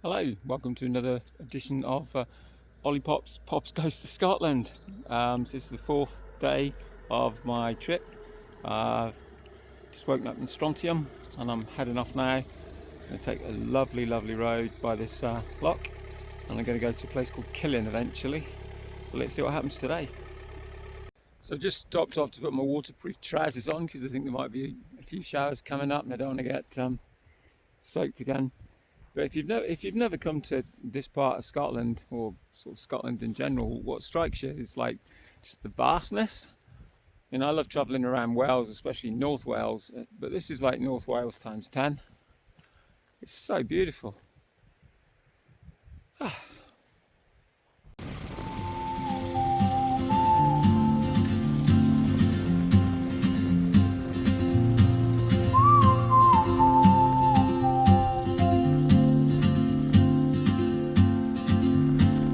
Hello, welcome to another edition of Olipops Pops Goes to Scotland. So this is the fourth day of my trip. Just woken up in Strontium and I'm heading off now. I'm going to take a lovely road by this lock, and I'm going to go to a place called Killin eventually. So let's see what happens today. So I've just stopped off to put my waterproof trousers on because I think there might be a few showers coming up and I don't want to get soaked again. But if you've never come to this part of Scotland, or sort of Scotland in general, what strikes you is like just the vastness. You know, I love travelling around Wales, especially North Wales, but this is like North Wales times 10. It's so beautiful.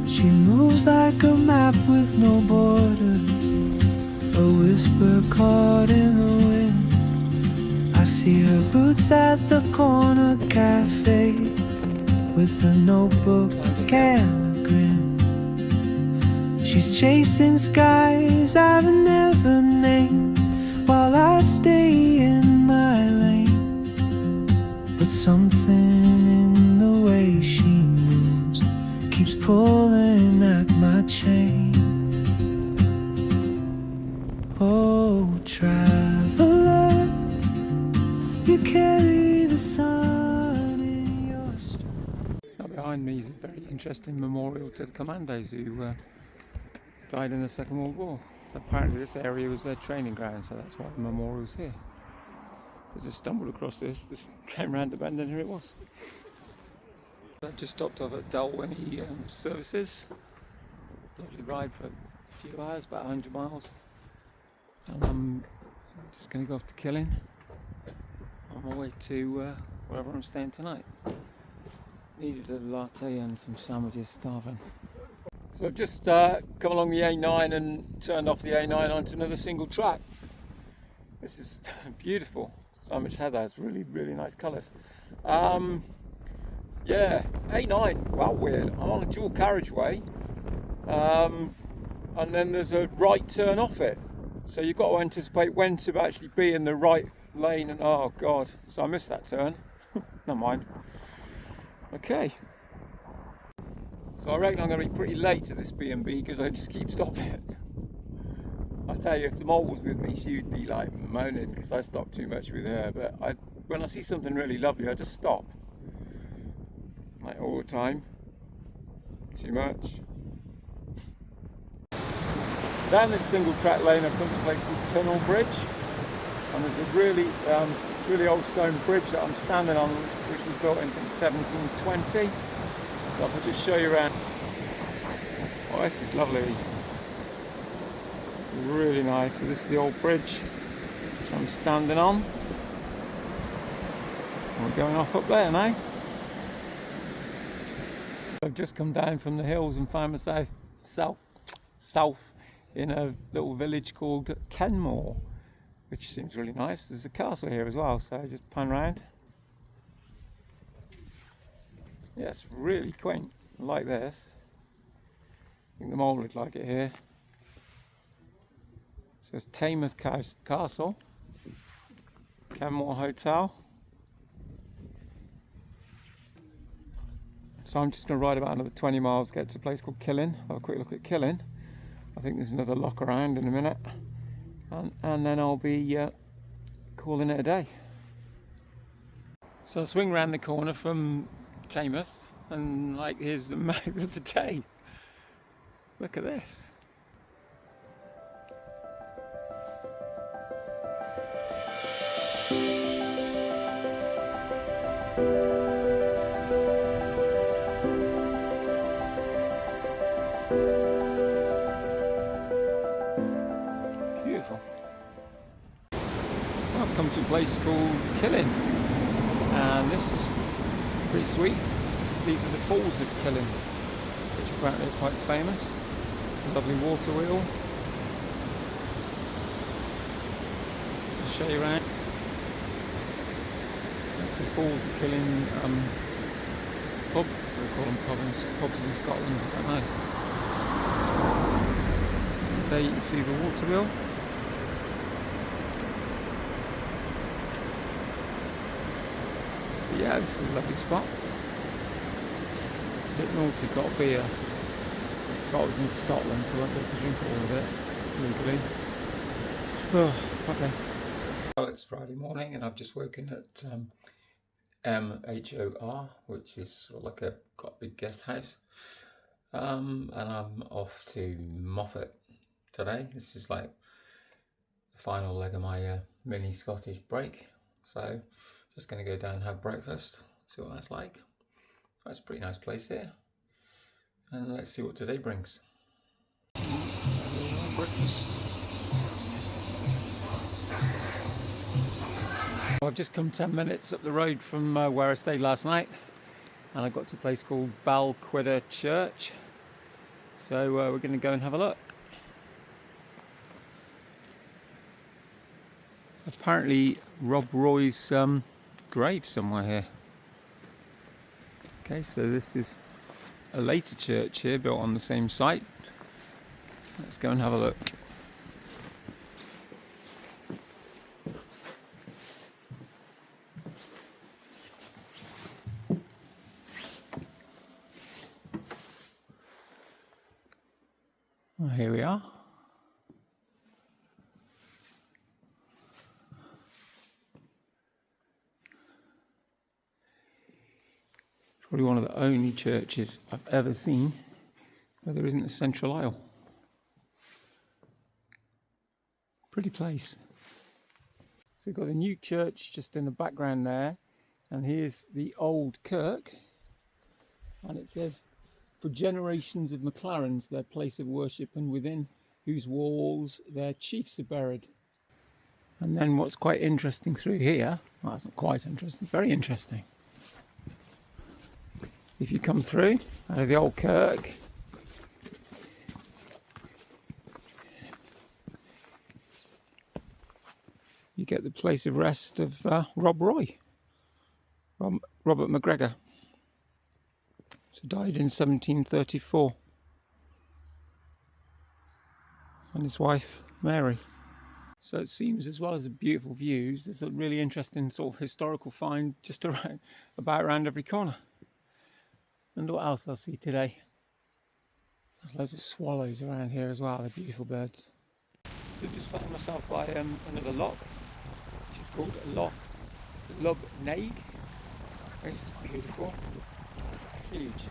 She moves like a map with no borders, a whisper caught in the wind. I see her boots at the corner cafe with a notebook and a grin. She's chasing skies I've never named while I stay in my lane. But something in the way she moves keeps pulling at my chain. Oh, traveler, you carry the sun in your stride. Now behind me is a very interesting memorial to the commandos who died in the Second World War. So apparently this area was their training ground, so that's why the memorial's here. So I just stumbled across this, just came round the bend and here it was. I just stopped off at Dalwhinnie services. Lovely ride for a few hours, about 100 miles. And I'm just going to go off to Killin on my way to wherever I'm staying tonight. Needed a latte and some sandwiches, starving. So I've just come along the A9 and turned off the A9 onto another single track. This is beautiful. So much heather, it's really nice colours. Yeah, A9, well weird. I'm on a dual carriageway, and then there's a right turn off it. So you've got to anticipate when to actually be in the right lane, and oh god, so I missed that turn. Never mind. Okay. So I reckon I'm going to be pretty late to this B&B because I just keep stopping. I tell you, if the mole was with me, she would be like moaning because I stop too much with her. But when I see something really lovely, I just stop. Like all the time. Too much. Down this single track lane I've come to a place called Tunnel Bridge, and there's a really old stone bridge that I'm standing on, which was built in 1720. So if I just show you around. Oh, this is lovely. Really nice. So this is the old bridge which I'm standing on. And we're going off up there now. I've just come down from the hills and found myself south in a little village called Kenmore, which seems really nice. There's a castle here as well, so I just pan round. Yeah, it's really quaint. I like this. I think the mole would like it here. So it's Taymouth Castle, Kenmore Hotel. So I'm just going to ride about another 20 miles, get to a place called Killin. Have a quick look at Killin. I think there's another lock around in a minute. And then I'll be calling it a day. So I'll swing round the corner from Taymouth and like here's the mouth of the day. Look at this. Beautiful. I've come to a place called Killin, and this is pretty sweet. These are the falls of Killin, which apparently are quite famous. It's a lovely water wheel. Just show you around. That's the falls of Killin pub. They call them pubs in Scotland, I don't know. There you can see the water wheel. But yeah, this is a lovely spot. It's a bit naughty, got a beer. I forgot I was in Scotland, so I won't be able to drink all of it legally. Oh, okay. Well, it's Friday morning and I've just woken at MHOR, which is sort of like got a big guest house. And I'm off to Moffat today. This is like the final leg of my mini Scottish break. So just going to go down and have breakfast, see what that's like. That's a pretty nice place here. And let's see what today brings. Breakfast. I've just come 10 minutes up the road from where I stayed last night, and I got to a place called Balquidder Church. So we're going to go and have a look. Apparently Rob Roy's grave somewhere here. Okay, so this is a later church here, built on the same site. Let's go and have a look. Well, here we are. Probably one of the only churches I've ever seen where there isn't a central aisle. Pretty place. So we've got a new church just in the background there, and here's the old kirk, and it says, "For generations of MacLarens, their place of worship, and within whose walls their chiefs are buried." And then what's quite interesting through here, well, that's not quite interesting, very interesting. If you come through out of the old kirk, you get the place of rest of Robert McGregor. So died in 1734, and his wife Mary. So it seems, as well as the beautiful views, there's a really interesting sort of historical find just around every corner. And what else I'll see today? There's loads of swallows around here as well. They're beautiful birds. So just found myself by another loch, which is called Loch Naig. This is beautiful. It's huge. Just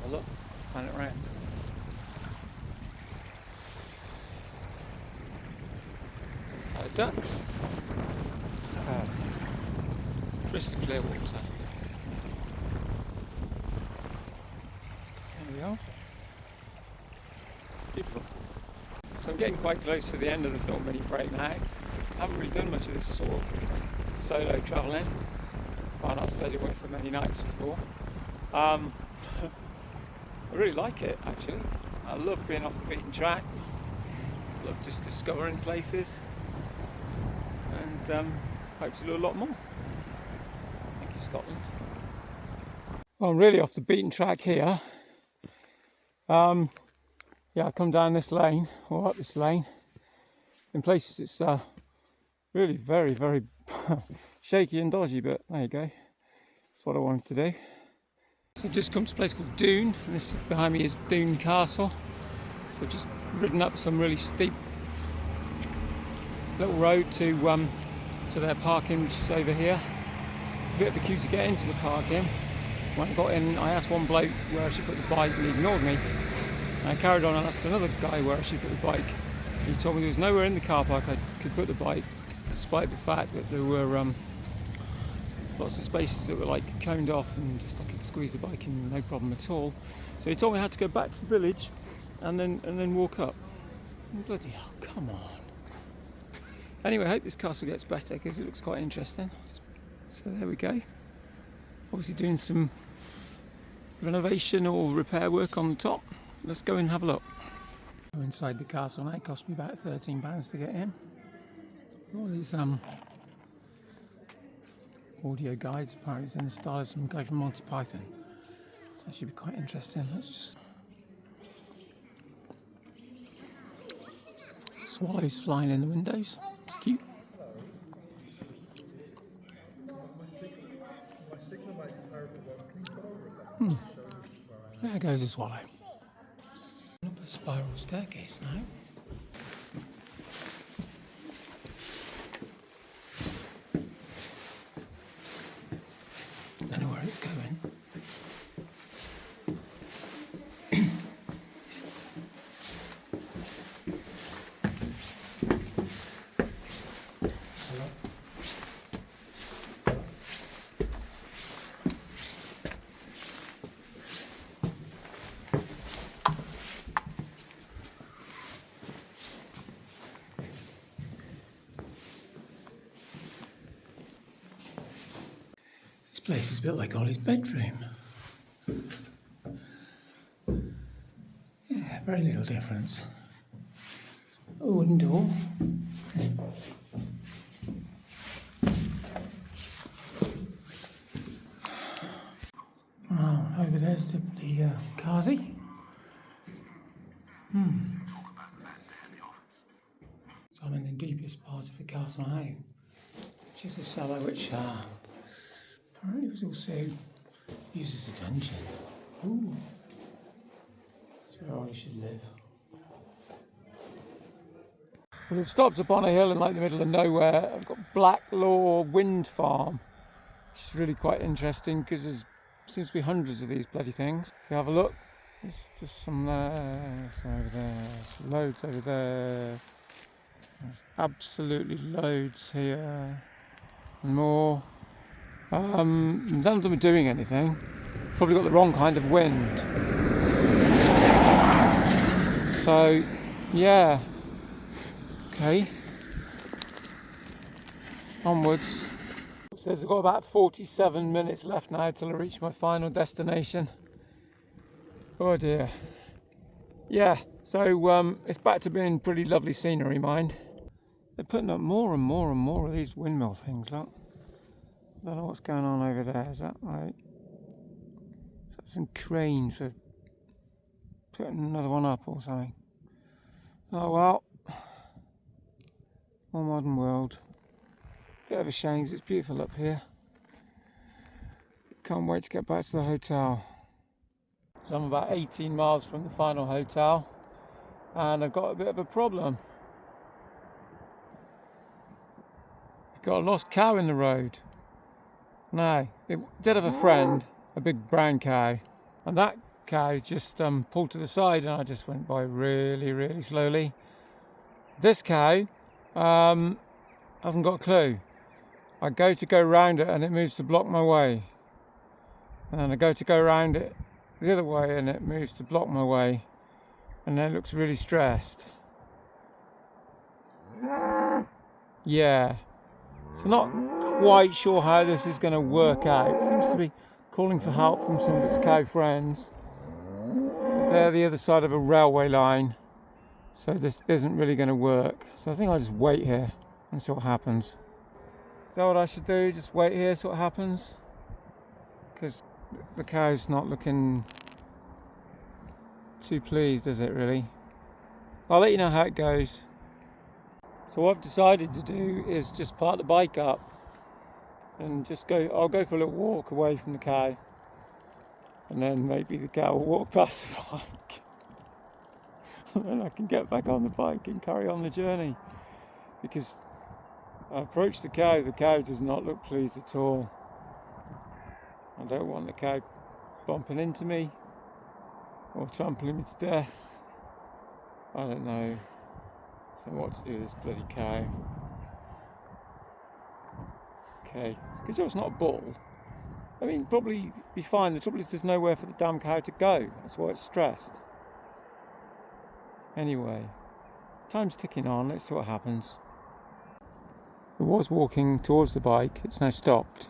have a look, pan it around. Ducks. Crystal clear water. There we are. Beautiful. So I'm getting quite close to the end of this little mini break now. I haven't really done much of this sort of solo travelling. I've not stayed away for many nights before. I really like it, actually. I love being off the beaten track. I love just discovering places. And hope to do a lot more. Thank you, Scotland. Well, I'm really off the beaten track here. Yeah, I come down this lane, or up this lane. In places it's really very, very shaky and dodgy, but there you go. That's what I wanted to do. So I've just come to a place called Doon, and this behind me is Doon Castle. So I've just ridden up some really steep little road to their parking, which is over here. A bit of a queue to get into the parking. When I got in, I asked one bloke where I should put the bike, and he ignored me. And I carried on and asked another guy where I should put the bike. He told me there was nowhere in the car park I could put the bike, despite the fact that there were lots of spaces that were like coned off, and just I could squeeze the bike in no problem at all. So he told me I had to go back to the village and then walk up. Bloody hell, come on. Anyway, I hope this castle gets better because it looks quite interesting. So there we go. Obviously doing some renovation or repair work on the top. Let's go and have a look. We're inside the castle now. It cost me about £13 to get in. All these audio guides. Apparently it's in the style of some guy from Monty Python. So that should be quite interesting. Let's just... Swallows flying in the windows. It's cute. There goes a swallow. Up a spiral staircase now. Don't know where it's going. This place is built like Ollie's bedroom. Yeah, very little difference. A wooden door. Oh, over there's the Kazi. So I'm in the deepest part of the castle now, which is a cellar which apparently was also used as a dungeon. Ooh, this is where Ollie should live. Well, we've stopped upon a hill in like the middle of nowhere. I've got Blacklaw Wind Farm, which is really quite interesting because there seems to be hundreds of these bloody things. If you have a look, there's just some there, some over there, there's loads over there. There's absolutely loads here and more. None of them are doing anything. Probably got the wrong kind of wind. So, yeah. Okay. Onwards. It says I've got about 47 minutes left now till I reach my final destination. Oh dear. Yeah, so it's back to being pretty lovely scenery, mind. They're putting up more and more and more of these windmill things, look. I don't know what's going on over there, is that right? Is that some crane for putting another one up or something? Oh well. More modern world. Bit of a shame 'cause it's beautiful up here. Can't wait to get back to the hotel. So I'm about 18 miles from the final hotel and I've got a bit of a problem. I've got a lost cow in the road. No, it did have a friend, a big brown cow, and that cow just pulled to the side and I just went by really, really slowly. This cow hasn't got a clue. I go to go round it and it moves to block my way. And then I go to go round it the other way and it moves to block my way. And then it looks really stressed. Yeah. So not quite sure how this is going to work out. It seems to be calling for help from some of its cow friends. But they're the other side of a railway line. So this isn't really going to work. So I think I'll just wait here and see what happens. Is that what I should do? Just wait here, see what happens? Because the cow's not looking too pleased, is it really? I'll let you know how it goes. So what I've decided to do is just park the bike up and just I'll go for a little walk away from the cow. And then maybe the cow will walk past the bike. And then I can get back on the bike and carry on the journey. Because I approached the cow does not look pleased at all. I don't want the cow bumping into me or trampling me to death. I don't know. So what to do with this bloody cow? Okay, it's a good job it's not a bull. I mean, probably be fine. The trouble is there's nowhere for the damn cow to go. That's why it's stressed. Anyway, time's ticking on. Let's see what happens. I was walking towards the bike. It's now stopped.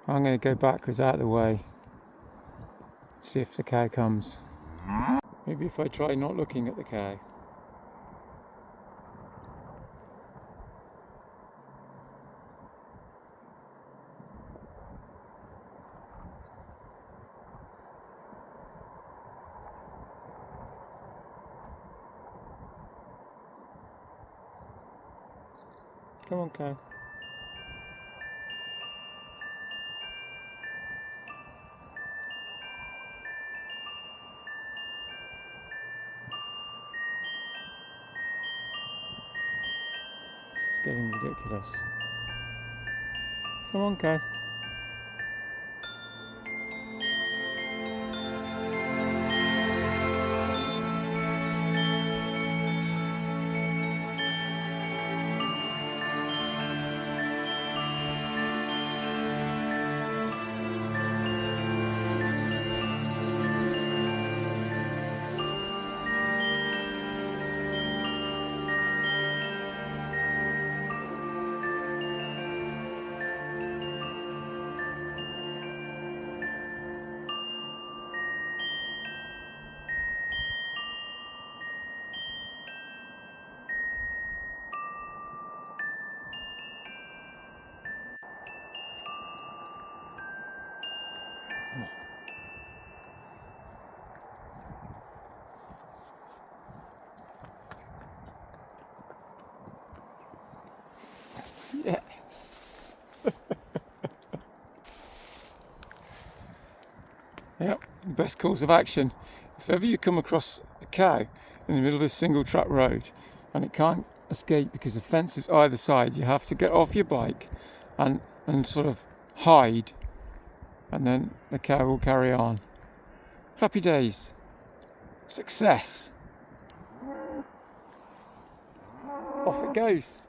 I'm going to go backwards out of the way. See if the cow comes. Maybe if I try not looking at the cow. Come on, cow. This is getting ridiculous. Come on, cow. Come on. Yes. Yep, best course of action. If ever you come across a cow in the middle of a single track road and it can't escape because the fence is either side, you have to get off your bike and sort of hide, and then the cow will carry on. Happy days. Success. Off it goes.